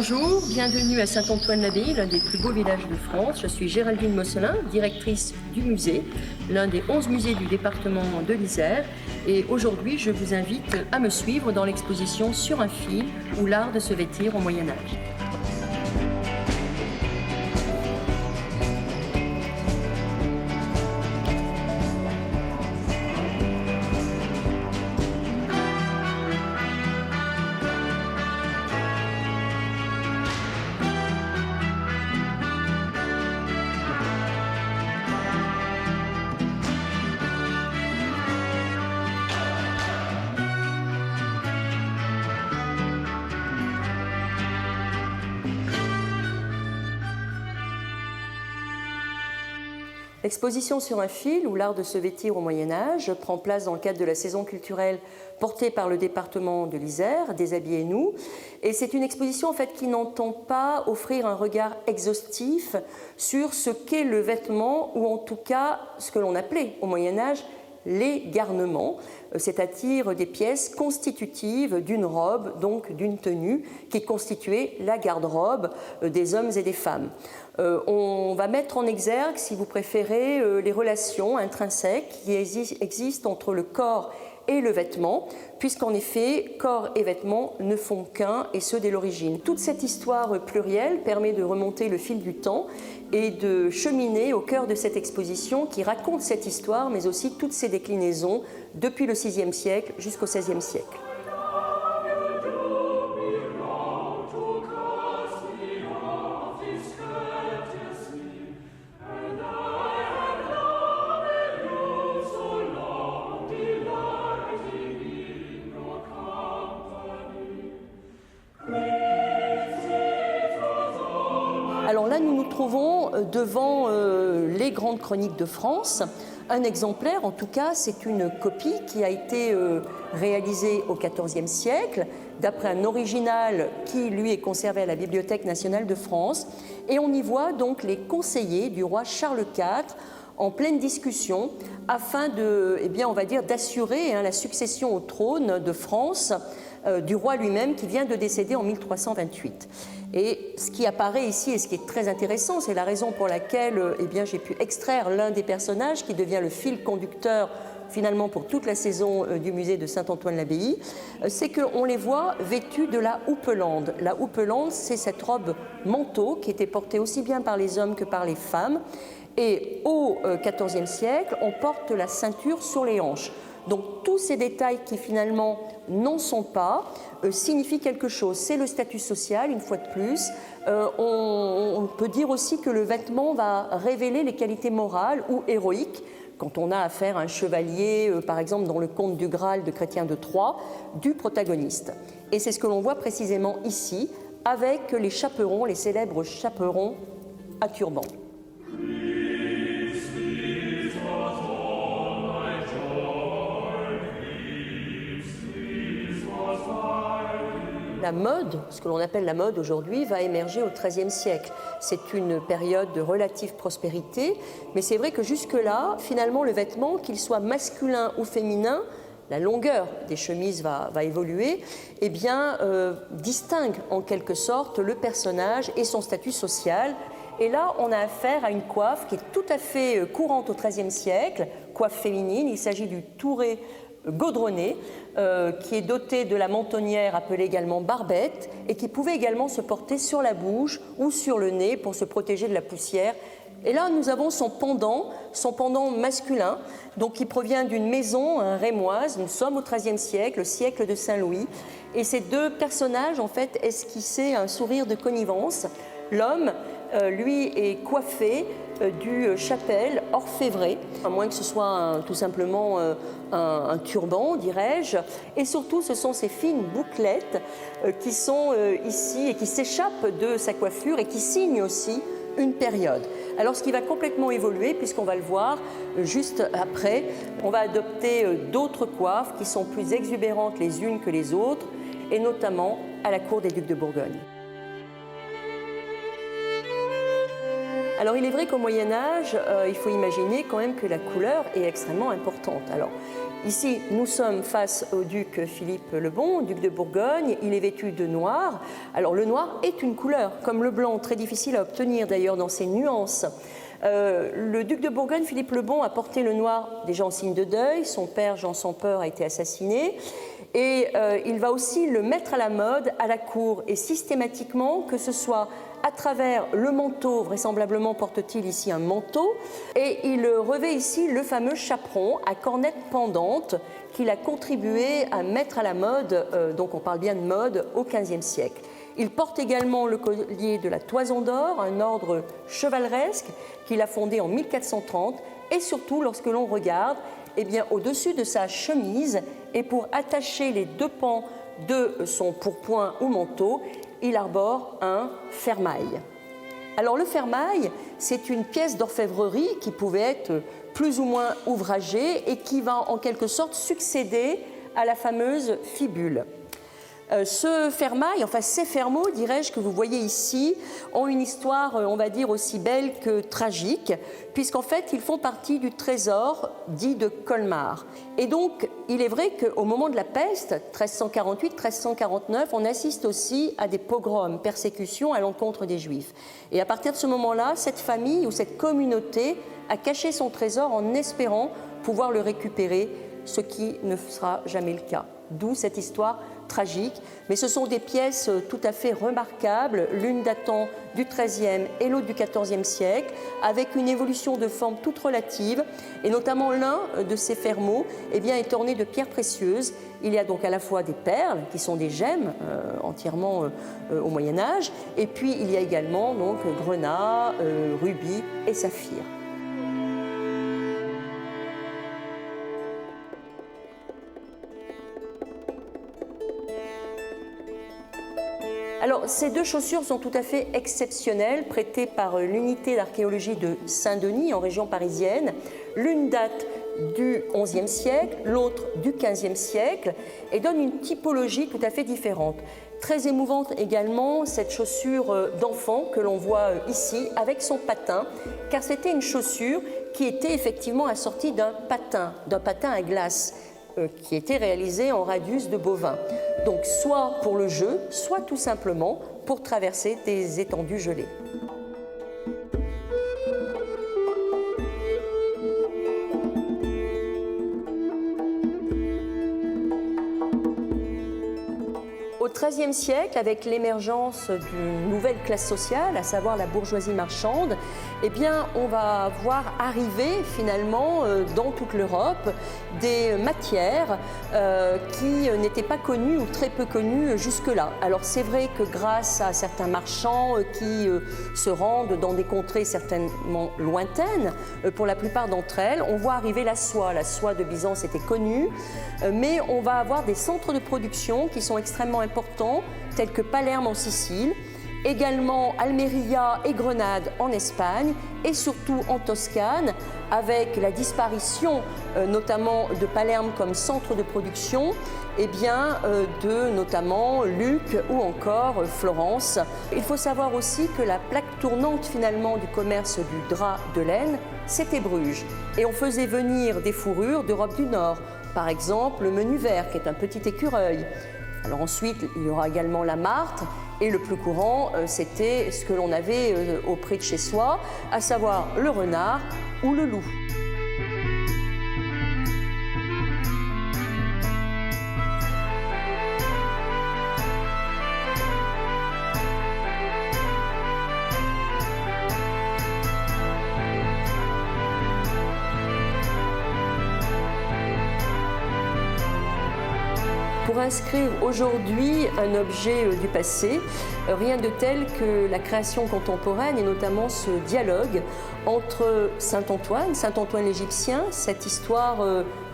Bonjour, bienvenue à Saint-Antoine-l'Abbaye, l'un des plus beaux villages de France. Je suis Géraldine Mosselin, directrice du musée, l'un des 11 musées du département de l'Isère. Et aujourd'hui, je vous invite à me suivre dans l'exposition Sur un fil, ou l'art de se vêtir au Moyen-Âge. L'exposition Sur un fil, ou l'art de se vêtir au Moyen-Âge, prend place dans le cadre de la saison culturelle portée par le département de l'Isère, Déshabillez-nous. Et c'est une exposition en fait, qui n'entend pas offrir un regard exhaustif sur ce qu'est le vêtement, ou en tout cas ce que l'on appelait au Moyen-Âge les garnements, c'est-à-dire des pièces constitutives d'une robe, donc d'une tenue, qui constituait la garde-robe des hommes et des femmes. On va mettre en exergue, si vous préférez, les relations intrinsèques qui existent entre le corps et le vêtement, puisqu'en effet, corps et vêtements ne font qu'un, et ce dès l'origine. Toute cette histoire plurielle permet de remonter le fil du temps et de cheminer au cœur de cette exposition qui raconte cette histoire, mais aussi toutes ses déclinaisons depuis le VIe siècle jusqu'au XVIe siècle. Alors là, nous nous trouvons devant les grandes chroniques de France. Un exemplaire, en tout cas, c'est une copie qui a été réalisée au XIVe siècle, d'après un original qui, lui, est conservé à la Bibliothèque nationale de France. Et on y voit donc les conseillers du roi Charles IV en pleine discussion afin de, on va dire, d'assurer la succession au trône de France du roi lui-même qui vient de décéder en 1328. Et ce qui apparaît ici et ce qui est très intéressant, c'est la raison pour laquelle j'ai pu extraire l'un des personnages qui devient le fil conducteur finalement pour toute la saison du musée de Saint-Antoine-l'Abbaye, c'est qu'on les voit vêtus de la houppelande. La houppelande, c'est cette robe manteau qui était portée aussi bien par les hommes que par les femmes. Et au XIVe siècle, on porte la ceinture sur les hanches. Donc tous ces détails qui finalement n'en sont pas signifient quelque chose. C'est le statut social, une fois de plus. On peut dire aussi que le vêtement va révéler les qualités morales ou héroïques, quand on a affaire à un chevalier, par exemple dans le conte du Graal de Chrétien de Troyes, du protagoniste. Et c'est ce que l'on voit précisément ici, avec les chaperons, les célèbres chaperons à turban. La mode, ce que l'on appelle la mode aujourd'hui, va émerger au XIIIe siècle. C'est une période de relative prospérité, mais c'est vrai que jusque-là, finalement, le vêtement, qu'il soit masculin ou féminin, la longueur des chemises va évoluer, distingue en quelque sorte le personnage et son statut social. Et là, on a affaire à une coiffe qui est tout à fait courante au XIIIe siècle, coiffe féminine. Il s'agit du touré gaudronné, qui est doté de la mentonnière appelée également barbette et qui pouvait également se porter sur la bouche ou sur le nez pour se protéger de la poussière. Et là, nous avons son pendant masculin, donc qui provient d'une maison rémoise. Nous sommes au XIIIe siècle, le siècle de Saint-Louis. Et ces deux personnages, en fait, esquissaient un sourire de connivence. L'homme, lui, est coiffé du chapelle orfévré, à moins que ce soit tout simplement un turban, dirais-je. Et surtout, ce sont ces fines bouclettes qui sont ici et qui s'échappent de sa coiffure et qui signent aussi une période. Alors, ce qui va complètement évoluer, puisqu'on va le voir juste après, on va adopter d'autres coiffes qui sont plus exubérantes les unes que les autres, et notamment à la cour des ducs de Bourgogne. Alors il est vrai qu'au Moyen-Âge, il faut imaginer quand même que la couleur est extrêmement importante. Alors ici, nous sommes face au duc Philippe le Bon, duc de Bourgogne. Il est vêtu de noir. Alors le noir est une couleur, comme le blanc, très difficile à obtenir d'ailleurs dans ses nuances. Le duc de Bourgogne, Philippe le Bon, a porté le noir déjà en signe de deuil. Son père, Jean sans peur, a été assassiné. Et il va aussi le mettre à la mode à la cour. Et systématiquement, que ce soit à travers le manteau, vraisemblablement porte-t-il ici un manteau, et il revêt ici le fameux chaperon à cornette pendante qu'il a contribué à mettre à la mode, donc on parle bien de mode, au XVe siècle. Il porte également le collier de la Toison d'Or, un ordre chevaleresque qu'il a fondé en 1430, et surtout, lorsque l'on regarde, eh bien, au-dessus de sa chemise, et pour attacher les deux pans de son pourpoint ou manteau, il arbore un fermail. Alors le fermail, c'est une pièce d'orfèvrerie qui pouvait être plus ou moins ouvragée et qui va en quelque sorte succéder à la fameuse fibule. Ce fermail, enfin ces fermots, dirais-je, que vous voyez ici, ont une histoire, on va dire, aussi belle que tragique, puisqu'en fait, ils font partie du trésor dit de Colmar. Et donc, il est vrai qu'au moment de la peste, 1348-1349, on assiste aussi à des pogroms, persécutions à l'encontre des Juifs. Et à partir de ce moment-là, cette famille ou cette communauté a caché son trésor en espérant pouvoir le récupérer, ce qui ne sera jamais le cas. D'où cette histoire tragique, mais ce sont des pièces tout à fait remarquables, l'une datant du XIIIe et l'autre du XIVe siècle, avec une évolution de forme toute relative, et notamment l'un de ces fermots est orné de pierres précieuses. Il y a donc à la fois des perles, qui sont des gemmes entièrement au Moyen-Âge, et puis il y a également donc grenats, rubis et saphirs. Alors, ces deux chaussures sont tout à fait exceptionnelles, prêtées par l'unité d'archéologie de Saint-Denis, en région parisienne. L'une date du XIe siècle, l'autre du XVe siècle, et donne une typologie tout à fait différente. Très émouvante également, cette chaussure d'enfant que l'on voit ici, avec son patin, car c'était une chaussure qui était effectivement assortie d'un patin à glace, qui était réalisé en radius de bovin. Donc soit pour le jeu, soit tout simplement pour traverser des étendues gelées. Au XIIIe siècle, avec l'émergence d'une nouvelle classe sociale, à savoir la bourgeoisie marchande, eh bien, on va voir arriver finalement dans toute l'Europe des matières qui n'étaient pas connues ou très peu connues jusque-là. Alors c'est vrai que grâce à certains marchands qui se rendent dans des contrées certainement lointaines, pour la plupart d'entre elles, on voit arriver la soie. La soie de Byzance était connue, mais on va avoir des centres de production qui sont extrêmement importants, tels que Palerme en Sicile, également Almeria et Grenade en Espagne, et surtout en Toscane, avec la disparition notamment de Palerme comme centre de production, de notamment Lucques ou encore Florence. Il faut savoir aussi que la plaque tournante finalement du commerce du drap de laine, c'était Bruges. Et on faisait venir des fourrures d'Europe du Nord, par exemple le menu vert, qui est un petit écureuil. Alors ensuite, il y aura également la martre, et le plus courant, c'était ce que l'on avait auprès de chez soi, à savoir le renard ou le loup. Pour inscrire aujourd'hui un objet du passé, rien de tel que la création contemporaine et notamment ce dialogue entre Saint-Antoine l'Égyptien, cette histoire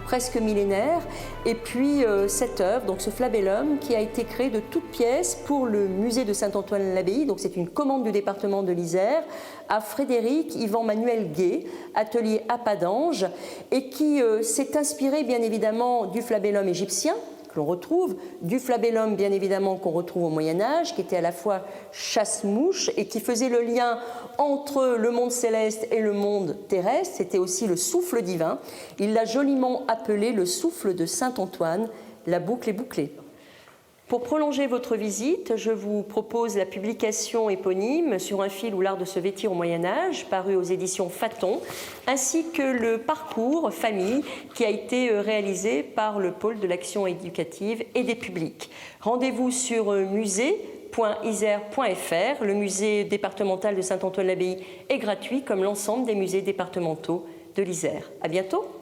presque millénaire, et puis cette œuvre, donc ce flabellum, qui a été créé de toutes pièces pour le musée de Saint-Antoine-l'Abbaye. Donc c'est une commande du département de l'Isère à Frédéric Yvan Manuel Gué, atelier à Padange, et qui s'est inspiré bien évidemment du flabellum égyptien que l'on retrouve, du flabellum bien évidemment qu'on retrouve au Moyen-Âge, qui était à la fois chasse-mouche et qui faisait le lien entre le monde céleste et le monde terrestre. C'était aussi le souffle divin. Il l'a joliment appelé le souffle de Saint-Antoine. La boucle est bouclée. Pour prolonger votre visite, je vous propose la publication éponyme Sur un fil ou l'art de se vêtir au Moyen-Âge, paru aux éditions Faton, ainsi que le parcours famille qui a été réalisé par le pôle de l'action éducative et des publics. Rendez-vous sur musée.isère.fr. Le musée départemental de Saint-Antoine-l'Abbaye est gratuit comme l'ensemble des musées départementaux de l'Isère. À bientôt.